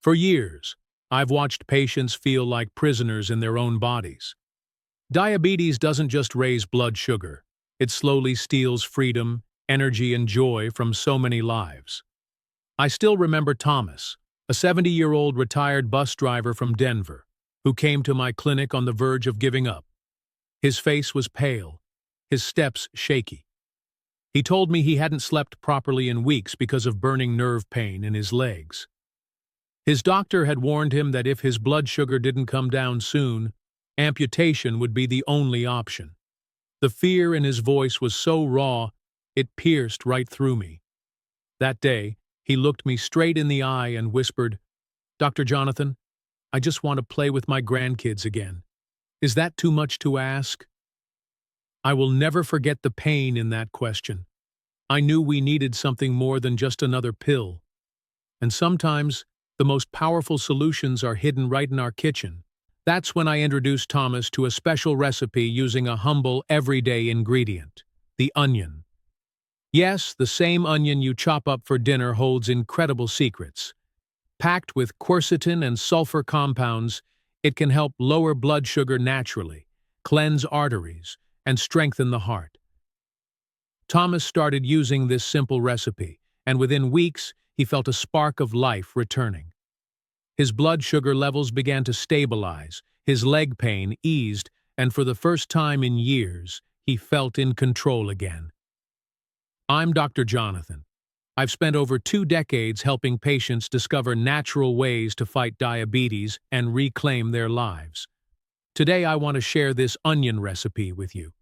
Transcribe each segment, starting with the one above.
For years, I've watched patients feel like prisoners in their own bodies. Diabetes doesn't just raise blood sugar, it slowly steals freedom, energy, and joy from so many lives. I still remember Thomas, a 70-year-old retired bus driver from Denver, who came to my clinic on the verge of giving up. His face was pale, his steps shaky. He told me he hadn't slept properly in weeks because of burning nerve pain in his legs. His doctor had warned him that if his blood sugar didn't come down soon, amputation would be the only option. The fear in his voice was so raw, it pierced right through me. That day, he looked me straight in the eye and whispered, "Dr. Jonathan, I just want to play with my grandkids again. Is that too much to ask?" I will never forget the pain in that question. I knew we needed something more than just another pill. And sometimes, the most powerful solutions are hidden right in our kitchen. That's when I introduced Thomas to a special recipe using a humble, everyday ingredient: the onion. Yes, the same onion you chop up for dinner holds incredible secrets. Packed with quercetin and sulfur compounds, it can help lower blood sugar naturally, cleanse arteries, and strengthen the heart. Thomas started using this simple recipe, and within weeks, he felt a spark of life returning. His blood sugar levels began to stabilize, his leg pain eased, and for the first time in years, he felt in control again. I'm Dr. Jonathan. I've spent over 2 decades helping patients discover natural ways to fight diabetes and reclaim their lives. Today I want to share this onion recipe with you.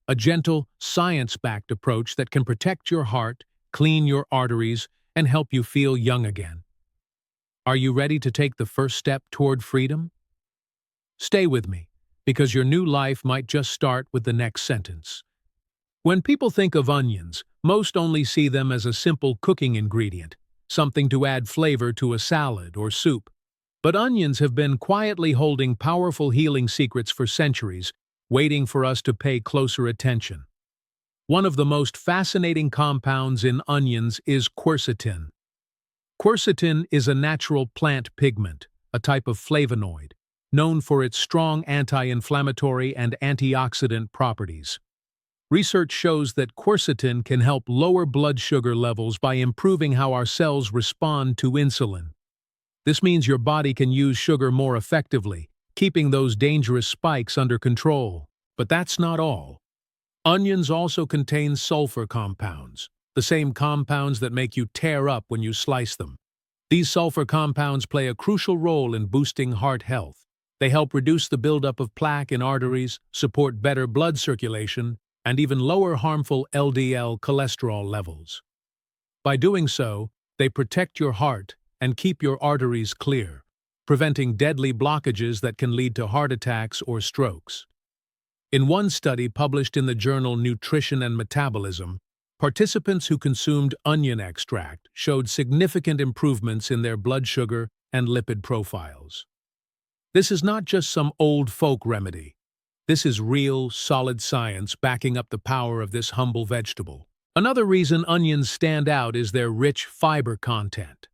A gentle, science-backed approach that can protect your heart, clean your arteries, and help you feel young again. Are you ready to take the first step toward freedom? Stay with me, because your new life might just start with the next sentence. When people think of onions, most only see them as a simple cooking ingredient, something to add flavor to a salad or soup. But onions have been quietly holding powerful healing secrets for centuries, waiting for us to pay closer attention. One of the most fascinating compounds in onions is quercetin. Quercetin is a natural plant pigment, a type of flavonoid, known for its strong anti-inflammatory and antioxidant properties. Research shows that quercetin can help lower blood sugar levels by improving how our cells respond to insulin. This means your body can use sugar more effectively, keeping those dangerous spikes under control. But that's not all. Onions also contain sulfur compounds, the same compounds that make you tear up when you slice them. These sulfur compounds play a crucial role in boosting heart health. They help reduce the buildup of plaque in arteries, support better blood circulation, and even lower harmful LDL cholesterol levels. By doing so, they protect your heart and keep your arteries clear, preventing deadly blockages that can lead to heart attacks or strokes. In one study published in the journal Nutrition and Metabolism, participants who consumed onion extract showed significant improvements in their blood sugar and lipid profiles. This is not just some old folk remedy. This is real, solid science backing up the power of this humble vegetable. Another reason onions stand out is their rich fiber content.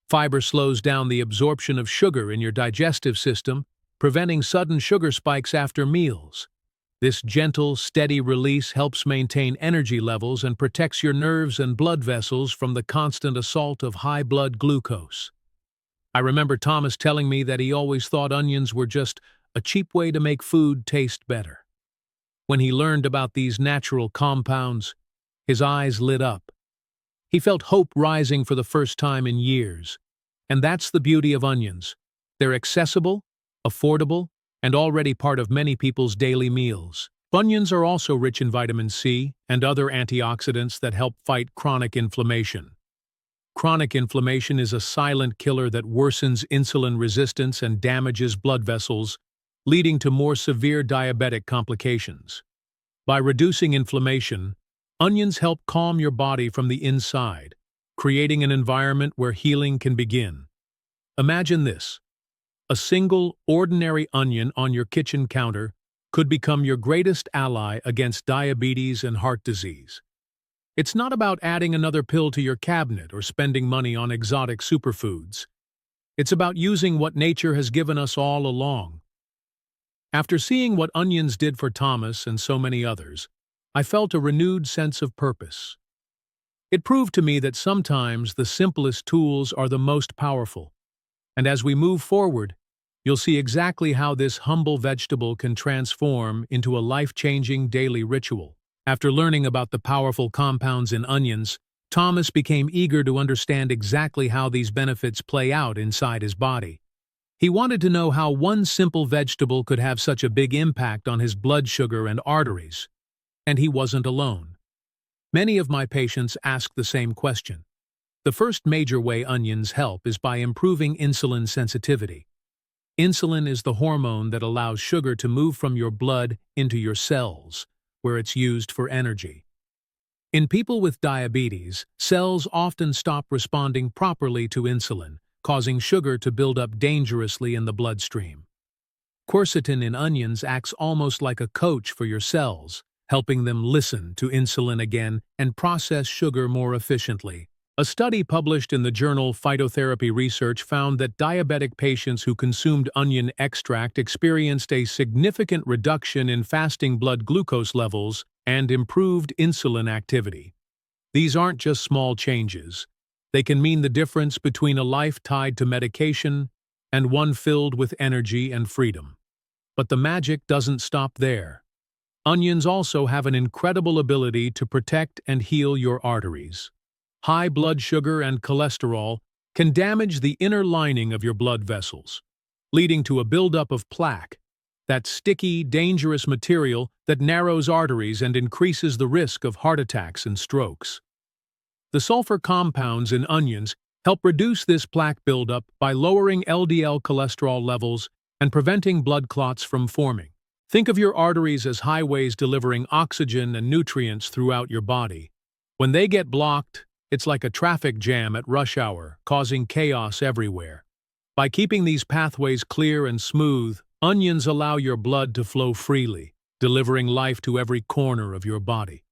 Fiber slows down the absorption of sugar in your digestive system, preventing sudden sugar spikes after meals. This gentle, steady release helps maintain energy levels and protects your nerves and blood vessels from the constant assault of high blood glucose. I remember Thomas telling me that he always thought onions were just a cheap way to make food taste better. When he learned about these natural compounds, his eyes lit up. He felt hope rising for the first time in years. And that's the beauty of onions. They're accessible, affordable, and already part of many people's daily meals. Onions are also rich in vitamin C and other antioxidants that help fight chronic inflammation. Chronic inflammation is a silent killer that worsens insulin resistance and damages blood vessels, leading to more severe diabetic complications. By reducing inflammation, onions help calm your body from the inside, creating an environment where healing can begin. Imagine this: a single, ordinary onion on your kitchen counter could become your greatest ally against diabetes and heart disease. It's not about adding another pill to your cabinet or spending money on exotic superfoods. It's about using what nature has given us all along. After seeing what onions did for Thomas and so many others, I felt a renewed sense of purpose. It proved to me that sometimes the simplest tools are the most powerful. And as we move forward, you'll see exactly how this humble vegetable can transform into a life-changing daily ritual. After learning about the powerful compounds in onions, Thomas became eager to understand exactly how these benefits play out inside his body. He wanted to know how one simple vegetable could have such a big impact on his blood sugar and arteries. And he wasn't alone. Many of my patients ask the same question. The first major way onions help is by improving insulin sensitivity. Insulin is the hormone that allows sugar to move from your blood into your cells, where it's used for energy. In people with diabetes, cells often stop responding properly to insulin, causing sugar to build up dangerously in the bloodstream. Quercetin in onions acts almost like a coach for your cells, helping them listen to insulin again and process sugar more efficiently. A study published in the journal Phytotherapy Research found that diabetic patients who consumed onion extract experienced a significant reduction in fasting blood glucose levels and improved insulin activity. These aren't just small changes. They can mean the difference between a life tied to medication and one filled with energy and freedom. But the magic doesn't stop there. Onions also have an incredible ability to protect and heal your arteries. High blood sugar and cholesterol can damage the inner lining of your blood vessels, leading to a buildup of plaque, that sticky, dangerous material that narrows arteries and increases the risk of heart attacks and strokes. The sulfur compounds in onions help reduce this plaque buildup by lowering LDL cholesterol levels and preventing blood clots from forming. Think of your arteries as highways delivering oxygen and nutrients throughout your body. When they get blocked, it's like a traffic jam at rush hour, causing chaos everywhere. By keeping these pathways clear and smooth, onions allow your blood to flow freely, delivering life to every corner of your body.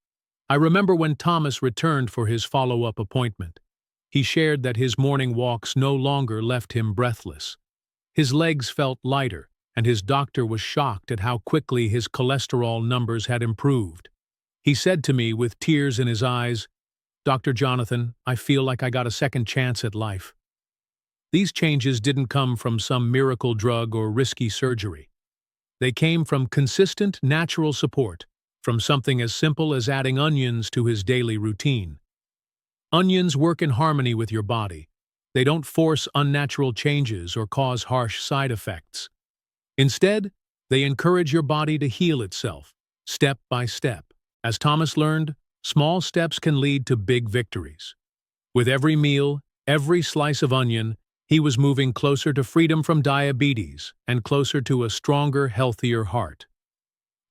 I remember when Thomas returned for his follow-up appointment. He shared that his morning walks no longer left him breathless. His legs felt lighter, and his doctor was shocked at how quickly his cholesterol numbers had improved. He said to me with tears in his eyes, "Dr. Jonathan, I feel like I got a second chance at life." These changes didn't come from some miracle drug or risky surgery. They came from consistent, natural support, from something as simple as adding onions to his daily routine. Onions work in harmony with your body. They don't force unnatural changes or cause harsh side effects. Instead, they encourage your body to heal itself, step by step. As Thomas learned, small steps can lead to big victories. With every meal, every slice of onion, he was moving closer to freedom from diabetes and closer to a stronger, healthier heart.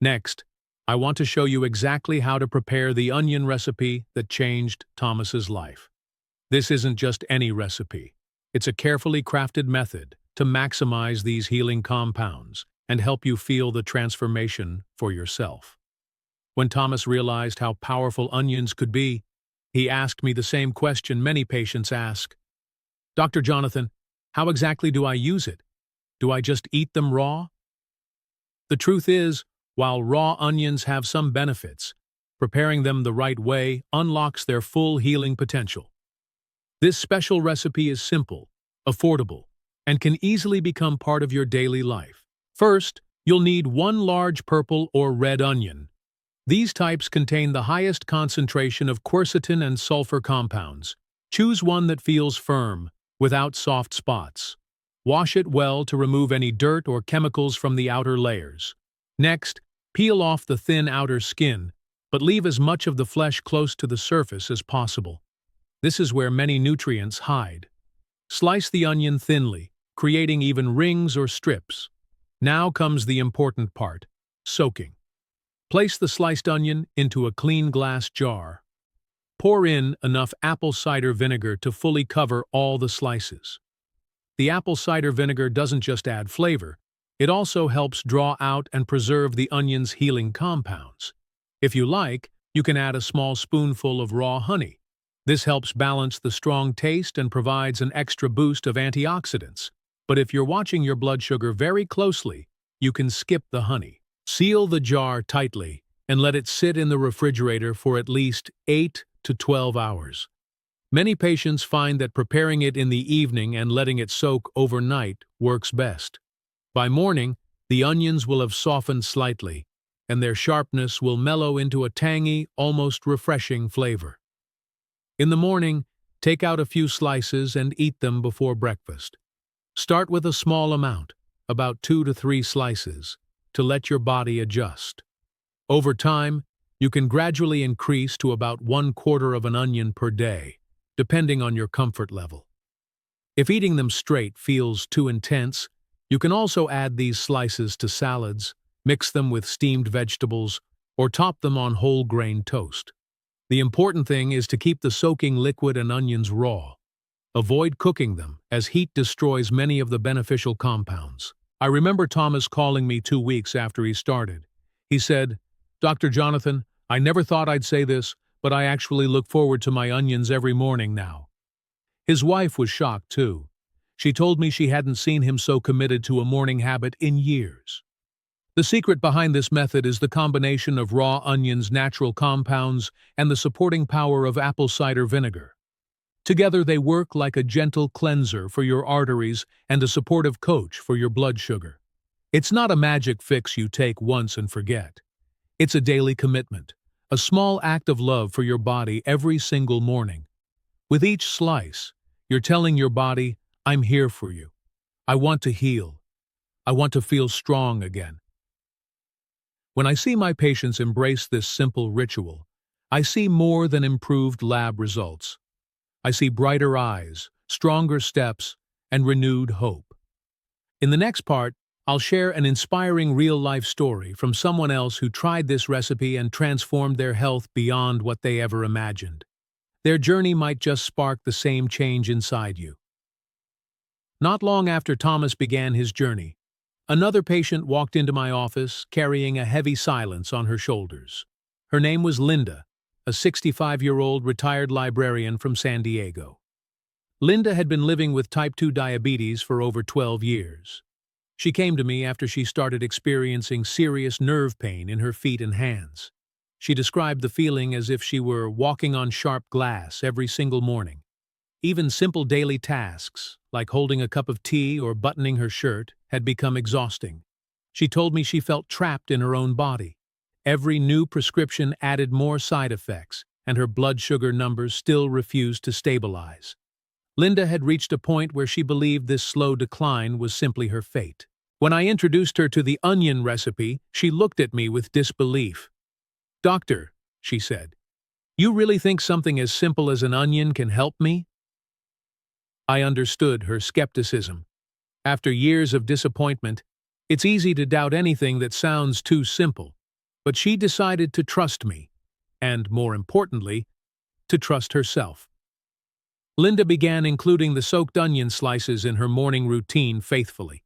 Next, I want to show you exactly how to prepare the onion recipe that changed Thomas's life. This isn't just any recipe. It's a carefully crafted method to maximize these healing compounds and help you feel the transformation for yourself. When Thomas realized how powerful onions could be, he asked me the same question many patients ask. "Dr. Jonathan, how exactly do I use it? Do I just eat them raw?" The truth is, while raw onions have some benefits, preparing them the right way unlocks their full healing potential. This special recipe is simple, affordable, and can easily become part of your daily life. First, you'll need 1 large purple or red onion. These types contain the highest concentration of quercetin and sulfur compounds. Choose one that feels firm, without soft spots. Wash it well to remove any dirt or chemicals from the outer layers. Next, peel off the thin outer skin, but leave as much of the flesh close to the surface as possible. This is where many nutrients hide. Slice the onion thinly, creating even rings or strips. Now comes the important part, soaking. Place the sliced onion into a clean glass jar. Pour in enough apple cider vinegar to fully cover all the slices. The apple cider vinegar doesn't just add flavor, it also helps draw out and preserve the onion's healing compounds. If you like, you can add a small spoonful of raw honey. This helps balance the strong taste and provides an extra boost of antioxidants. But if you're watching your blood sugar very closely, you can skip the honey. Seal the jar tightly and let it sit in the refrigerator for at least 8 to 12 hours. Many patients find that preparing it in the evening and letting it soak overnight works best. By morning, the onions will have softened slightly, and their sharpness will mellow into a tangy, almost refreshing flavor. In the morning, take out a few slices and eat them before breakfast. Start with a small amount, about 2 to 3 slices, to let your body adjust. Over time, you can gradually increase to about 1/4 of an onion per day, depending on your comfort level. If eating them straight feels too intense, you can also add these slices to salads, mix them with steamed vegetables, or top them on whole grain toast. The important thing is to keep the soaking liquid and onions raw. Avoid cooking them, as heat destroys many of the beneficial compounds. I remember Thomas calling me 2 weeks after he started. He said, "Dr. Jonathan, I never thought I'd say this, but I actually look forward to my onions every morning now." His wife was shocked too. She told me she hadn't seen him so committed to a morning habit in years. The secret behind this method is the combination of raw onions' natural compounds and the supporting power of apple cider vinegar. Together they work like a gentle cleanser for your arteries and a supportive coach for your blood sugar. It's not a magic fix you take once and forget. It's a daily commitment, a small act of love for your body every single morning. With each slice, you're telling your body, "I'm here for you. I want to heal. I want to feel strong again." When I see my patients embrace this simple ritual, I see more than improved lab results. I see brighter eyes, stronger steps, and renewed hope. In the next part, I'll share an inspiring real-life story from someone else who tried this recipe and transformed their health beyond what they ever imagined. Their journey might just spark the same change inside you. Not long after Thomas began his journey, another patient walked into my office carrying a heavy silence on her shoulders. Her name was Linda, a 65-year-old retired librarian from San Diego. Linda had been living with type 2 diabetes for over 12 years. She came to me after she started experiencing serious nerve pain in her feet and hands. She described the feeling as if she were walking on sharp glass every single morning. Even simple daily tasks, like holding a cup of tea or buttoning her shirt, had become exhausting. She told me she felt trapped in her own body. Every new prescription added more side effects, and her blood sugar numbers still refused to stabilize. Linda had reached a point where she believed this slow decline was simply her fate. When I introduced her to the onion recipe, she looked at me with disbelief. "Doctor," she said, "you really think something as simple as an onion can help me?" I understood her skepticism. After years of disappointment, it's easy to doubt anything that sounds too simple. But she decided to trust me, and, more importantly, to trust herself. Linda began including the soaked onion slices in her morning routine faithfully.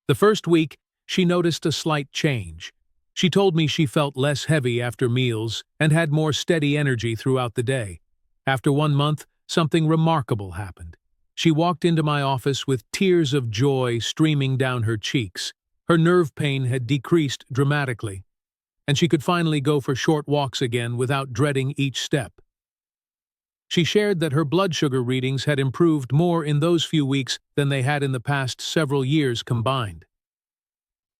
The first week, she noticed a slight change. She told me she felt less heavy after meals and had more steady energy throughout the day. After 1 month, something remarkable happened. She walked into my office with tears of joy streaming down her cheeks. Her nerve pain had decreased dramatically, and she could finally go for short walks again without dreading each step. She shared that her blood sugar readings had improved more in those few weeks than they had in the past several years combined.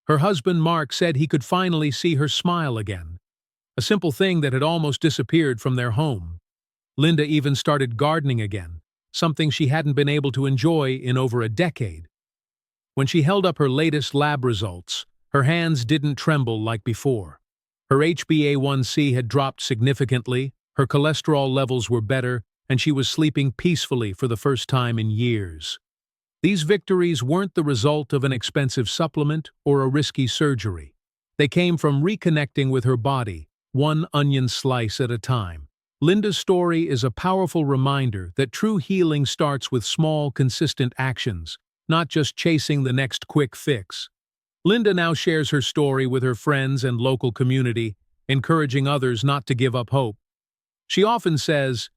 Her husband Mark said he could finally see her smile again, a simple thing that had almost disappeared from their home. Linda even started gardening again, something she hadn't been able to enjoy in over a decade. When she held up her latest lab results, her hands didn't tremble like before. Her HbA1c had dropped significantly, her cholesterol levels were better, and she was sleeping peacefully for the first time in years. These victories weren't the result of an expensive supplement or a risky surgery. They came from reconnecting with her body, one onion slice at a time. Linda's story is a powerful reminder that true healing starts with small, consistent actions, not just chasing the next quick fix. Linda now shares her story with her friends and local community, encouraging others not to give up hope. She often says,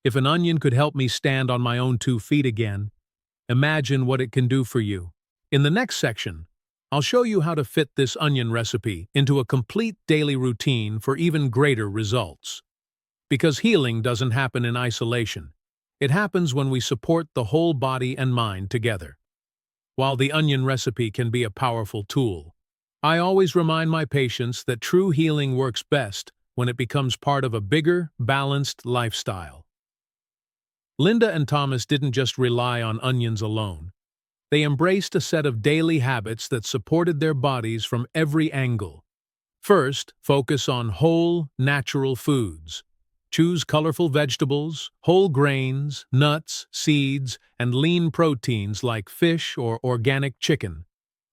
If an onion could help me stand on my own 2 feet again, imagine what it can do for you. In the next section, I'll show you how to fit this onion recipe into a complete daily routine for even greater results. Because healing doesn't happen in isolation. It happens when we support the whole body and mind together. While the onion recipe can be a powerful tool, I always remind my patients that true healing works best when it becomes part of a bigger, balanced lifestyle. Linda and Thomas didn't just rely on onions alone. They embraced a set of daily habits that supported their bodies from every angle. First, focus on whole, natural foods. Choose colorful vegetables, whole grains, nuts, seeds, and lean proteins like fish or organic chicken.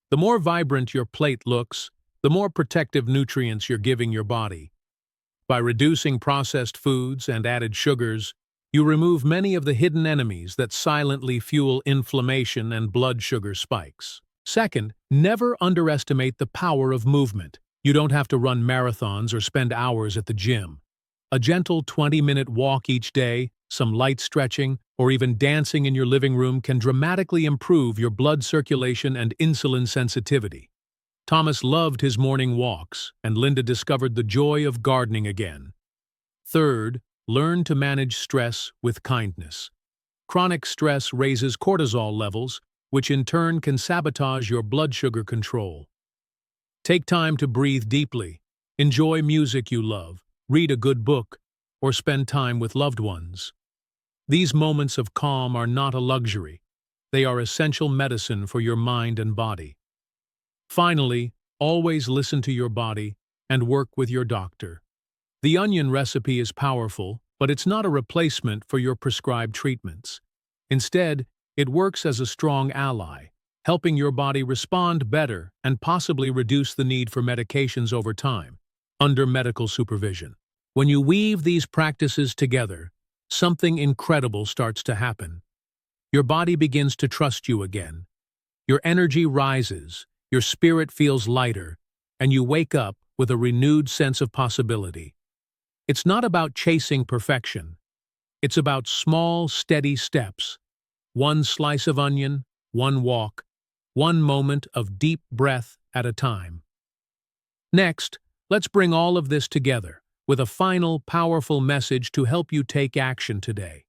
The more vibrant your plate looks, the more protective nutrients you're giving your body. By reducing processed foods and added sugars, you remove many of the hidden enemies that silently fuel inflammation and blood sugar spikes. Second, never underestimate the power of movement. You don't have to run marathons or spend hours at the gym. A gentle 20-minute walk each day, some light stretching, or even dancing in your living room can dramatically improve your blood circulation and insulin sensitivity. Thomas loved his morning walks, and Linda discovered the joy of gardening again. Third, learn to manage stress with kindness. Chronic stress raises cortisol levels, which in turn can sabotage your blood sugar control. Take time to breathe deeply, enjoy music you love, read a good book, or spend time with loved ones. These moments of calm are not a luxury. They are essential medicine for your mind and body. Finally, always listen to your body and work with your doctor. The onion recipe is powerful, but it's not a replacement for your prescribed treatments. Instead, it works as a strong ally, helping your body respond better and possibly reduce the need for medications over time, under medical supervision. When you weave these practices together, something incredible starts to happen. Your body begins to trust you again. Your energy rises, your spirit feels lighter, and you wake up with a renewed sense of possibility. It's not about chasing perfection. It's about small, steady steps. One slice of onion, one walk, one moment of deep breath at a time. Next, let's bring all of this together with a final, powerful message to help you take action today.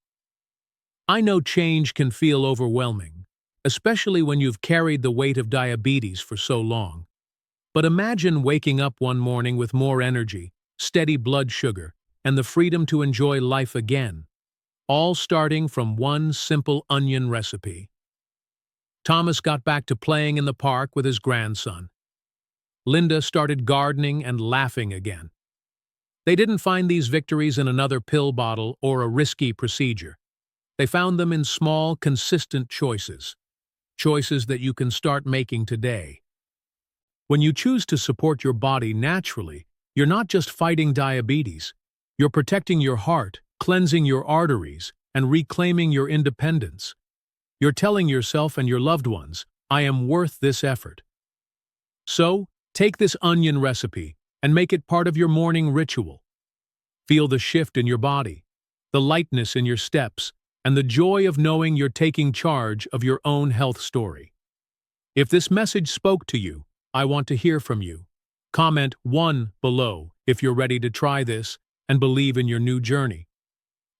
I know change can feel overwhelming, especially when you've carried the weight of diabetes for so long. But imagine waking up one morning with more energy, steady blood sugar, and the freedom to enjoy life again, all starting from one simple onion recipe. Thomas got back to playing in the park with his grandson. Linda started gardening and laughing again. They didn't find these victories in another pill bottle or a risky procedure. They found them in small, consistent choices. Choices that you can start making today. When you choose to support your body naturally, you're not just fighting diabetes. You're protecting your heart, cleansing your arteries, and reclaiming your independence. You're telling yourself and your loved ones, I am worth this effort. So, take this onion recipe and make it part of your morning ritual. Feel the shift in your body, the lightness in your steps, and the joy of knowing you're taking charge of your own health story. If this message spoke to you, I want to hear from you. Comment 1 below if you're ready to try this and believe in your new journey.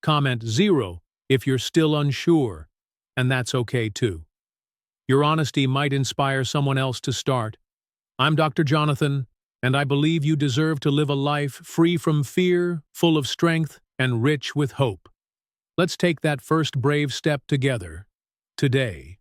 Comment 0 if you're still unsure, and that's okay too. Your honesty might inspire someone else to start. I'm Dr. Jonathan, and I believe you deserve to live a life free from fear, full of strength, and rich with hope. Let's take that first brave step together, today.